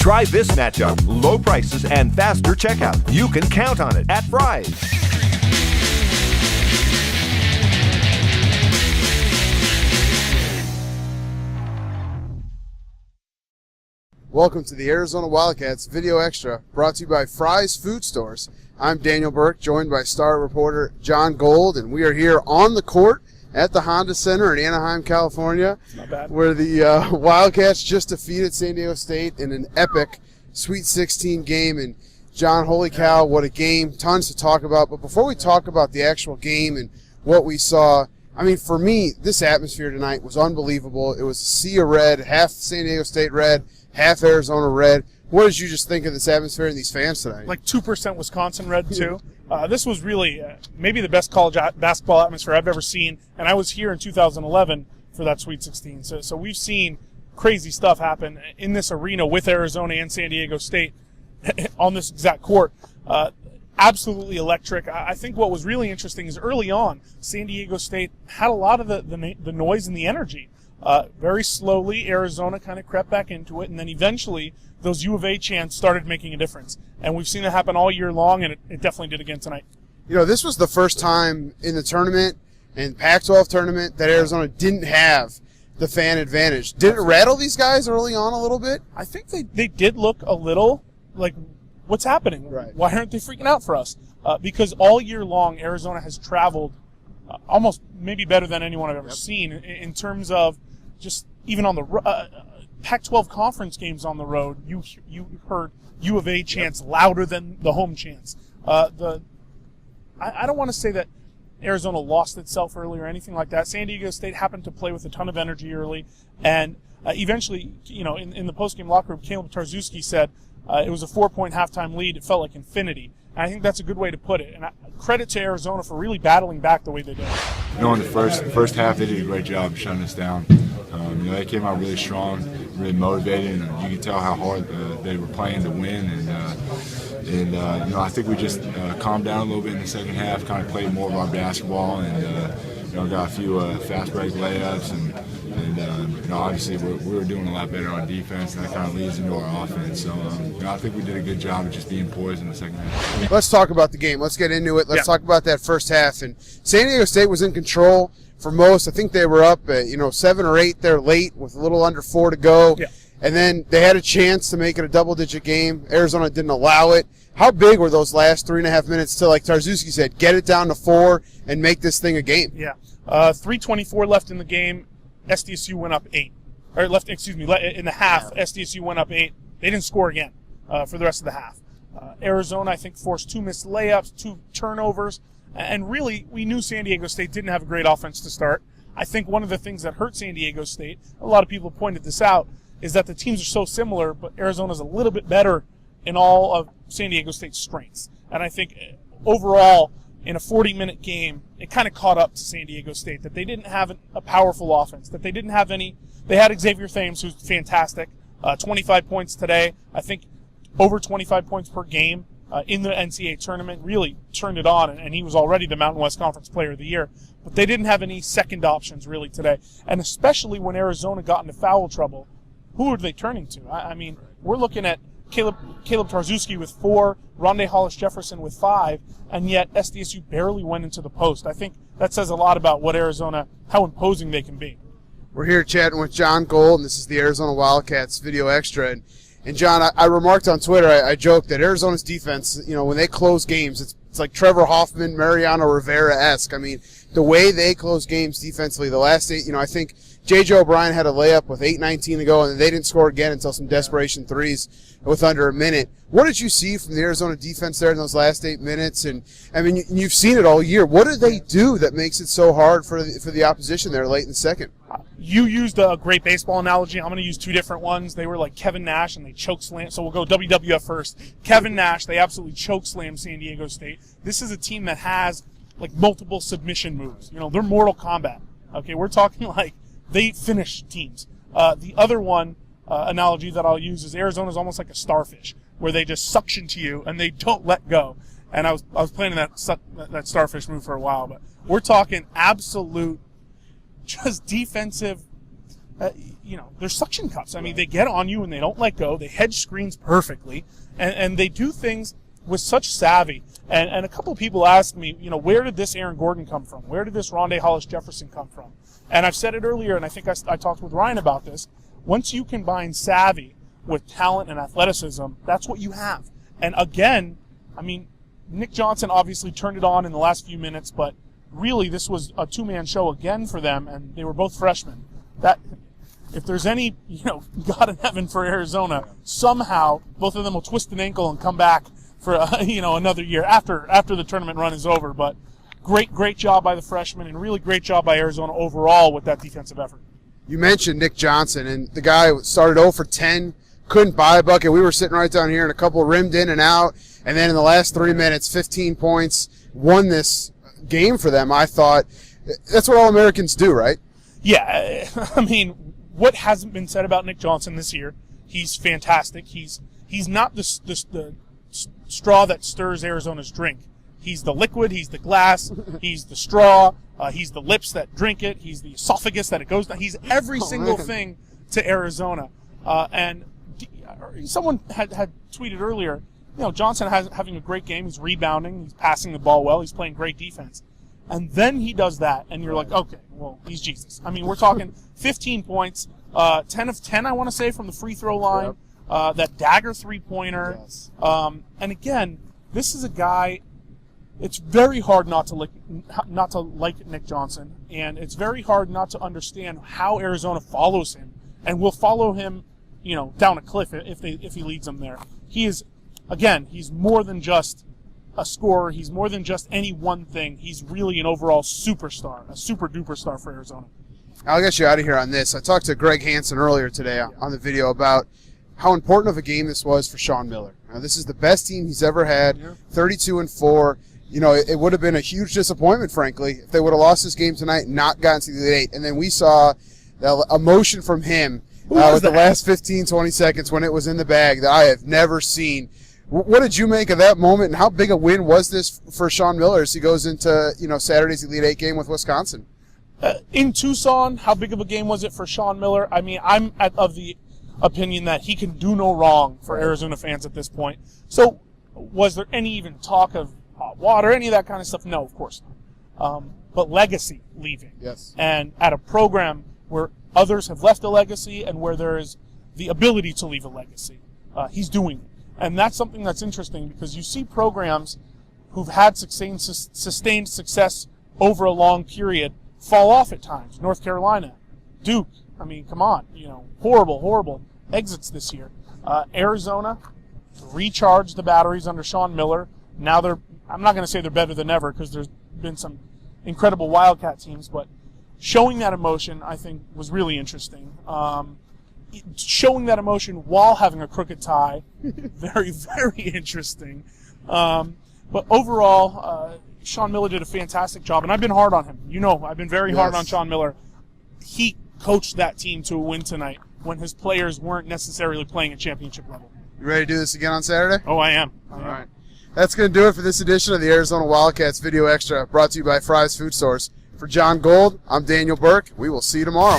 Try this matchup. Low prices and faster checkout. You can count on it at Fry's. Welcome to the Arizona Wildcats Video Extra, brought to you by Fry's Food Stores. I'm Daniel Berk, joined by star reporter John Gold, and we are here on the court at the Honda Center in Anaheim, California, where the Wildcats just defeated San Diego State in an epic Sweet 16 game. And John, holy cow, what a game. Tons to talk about. But before we talk about the actual game and what we saw, I mean, for me, this atmosphere tonight was unbelievable. It was a sea of red, half San Diego State red, half Arizona red. What did you just think of this atmosphere and these fans tonight? Like 2% Wisconsin red, too. This was really maybe the best college basketball atmosphere I've ever seen, and I was here in 2011 for that Sweet 16. So we've seen crazy stuff happen in this arena with Arizona and San Diego State on this exact court. Absolutely electric. I think what was really interesting is early on, San Diego State had a lot of the noise and the energy. Very slowly, Arizona kind of crept back into it, and then eventually those U of A chants started making a difference. And we've seen it happen all year long, and it definitely did again tonight. You know, this was the first time in the tournament, in Pac-12 tournament, that Arizona didn't have the fan advantage. Did it rattle these guys early on a little bit? I think they did look a little like, what's happening? Right. Why aren't they freaking out for us? Because all year long, Arizona has traveled almost maybe better than anyone I've ever seen in terms of just even on the Pac-12 conference games on the road, you heard U of A chants louder than the home chants. I don't want to say that Arizona lost itself early or anything like that. San Diego State happened to play with a ton of energy early, and eventually, you know, in the postgame locker room, Caleb Tarzewski said it was a 4-point halftime lead. It felt like infinity. And I think that's a good way to put it. And credit to Arizona for really battling back the way they did. You know, in the first half, they did a great job shutting us down. You know, they came out really strong, really motivated, and you could tell how hard they were playing to win. And you know, I think we just calmed down a little bit in the second half, kind of played more of our basketball, and you know, got a few fast break layups, and you know, obviously we were doing a lot better on defense, and that kind of leads into our offense. So you know, I think we did a good job of just being poised in the second half. Let's talk about the game. Let's get into it. Let's talk about that first half. And San Diego State was in control for most. I think they were up, 7 or 8 there late with a little under 4 to go. Yeah. And then they had a chance to make it a double-digit game. Arizona didn't allow it. How big were those last 3.5 minutes to, like Tarzewski said, get it down to 4 and make this thing a game? Yeah. 3:24 left in the game. SDSU went up 8. In the half, SDSU went up 8. They didn't score again for the rest of the half. Arizona, I think, forced 2 missed layups, 2 turnovers. And really, we knew San Diego State didn't have a great offense to start. I think one of the things that hurt San Diego State, a lot of people pointed this out, is that the teams are so similar, but Arizona's a little bit better in all of San Diego State's strengths. And I think overall, in a 40-minute game, it kind of caught up to San Diego State, that they didn't have a powerful offense, that they didn't have any. They had Xavier Thames, who's fantastic, 25 points today. I think over 25 points per game in the NCAA tournament, really turned it on, and he was already the Mountain West Conference Player of the Year. But they didn't have any second options really today. And especially when Arizona got into foul trouble, who are they turning to? I mean, we're looking at Caleb Tarzewski with 4, Rondé Hollis-Jefferson with 5, and yet SDSU barely went into the post. I think that says a lot about what Arizona, how imposing they can be. We're here chatting with John Gold, and this is the Arizona Wildcats Video Extra. And John, I remarked on Twitter, I joked that Arizona's defense, you know, when they close games, it's like Trevor Hoffman, Mariano Rivera-esque. I mean, the way they close games defensively, the last 8, I think J.J. O'Brien had a layup with 8:19 to go, and they didn't score again until some desperation threes with under a minute. What did you see from the Arizona defense there in those last 8 minutes? And, I mean, you've seen it all year. What do they do that makes it so hard for the opposition there late in the second? You used a great baseball analogy. I'm going to use 2 different ones. They were like Kevin Nash, and they choke slam. So we'll go WWF first. Kevin Nash, they absolutely choke slam San Diego State. This is a team that has like multiple submission moves. You know, they're Mortal Kombat. Okay, we're talking like they finish teams. The other one analogy that I'll use is Arizona's almost like a starfish, where they just suction to you and they don't let go. And I was playing that starfish move for a while, but we're talking absolute just defensive they're suction cups. I mean, they get on you and they don't let go. They hedge screens perfectly, and they do things with such savvy. And a couple of people asked me, where did this Aaron Gordon come from? Where did this Rondé Hollis-Jefferson come from? And I've said it earlier, and I think I talked with Ryan about this. Once you combine savvy with talent and athleticism, that's what you have. And again, I mean, Nick Johnson obviously turned it on in the last few minutes, but really this was a two-man show again for them, and they were both freshmen. That, if there's any, God in heaven for Arizona, somehow both of them will twist an ankle and come back for another year after the tournament run is over. But great job by the freshmen, and really great job by Arizona overall with that defensive effort. You mentioned Nick Johnson, and the guy started 0 for 10, couldn't buy a bucket. We were sitting right down here, and a couple rimmed in and out, and then in the last 3 minutes, 15 points, won this game for them. I thought that's what All-Americans do, right? Yeah, I mean, what hasn't been said about Nick Johnson this year? He's fantastic. He's not the straw that stirs Arizona's drink. He's the liquid, he's the glass, he's the straw, he's the lips that drink it, he's the esophagus that it goes down. He's every single thing to Arizona. And someone had tweeted earlier, Johnson having a great game. He's rebounding, he's passing the ball well, he's playing great defense. And then he does that, and you're like, okay, well, he's Jesus. I mean, we're talking 15 points, 10 of 10, I want to say, from the free throw line. Yep. That dagger three-pointer. Yes. And again, this is a guy, it's very hard not to like Nick Johnson, and it's very hard not to understand how Arizona follows him and will follow him, down a cliff if he leads them there. He is, again, he's more than just a scorer. He's more than just any one thing. He's really an overall superstar, a super-duper star for Arizona. I'll get you out of here on this. I talked to Greg Hansen earlier today on the video about how important of a game this was for Sean Miller. Now, this is the best team he's ever had, 32-4. It would have been a huge disappointment, frankly, if they would have lost this game tonight and not gotten to the Elite Eight. And then we saw the emotion from him with the last 15, 20 seconds when it was in the bag that I have never seen. What did you make of that moment, and how big a win was this for Sean Miller as he goes into Saturday's Elite Eight game with Wisconsin? In Tucson, how big of a game was it for Sean Miller? I mean, I'm of the opinion that he can do no wrong for Arizona fans at this point. So was there any even talk of hot water, any of that kind of stuff? No, of course not. But legacy leaving. Yes. And at a program where others have left a legacy and where there is the ability to leave a legacy, he's doing it. And that's something that's interesting because you see programs who've had sustained success over a long period fall off at times. North Carolina, Duke, I mean, come on, horrible exits this year. Arizona recharged the batteries under Sean Miller. Now I'm not going to say they're better than ever because there's been some incredible Wildcat teams, but showing that emotion, I think, was really interesting. Showing that emotion while having a crooked tie, very, very interesting. But overall, Sean Miller did a fantastic job, and I've been hard on him. I've been very hard on Sean Miller. He coached that team to a win tonight when his players weren't necessarily playing at championship level. You ready to do this again on Saturday? Oh, I am. All right. That's going to do it for this edition of the Arizona Wildcats Video Extra, brought to you by Fry's Food Source. For John Gold, I'm Daniel Berk. We will see you tomorrow.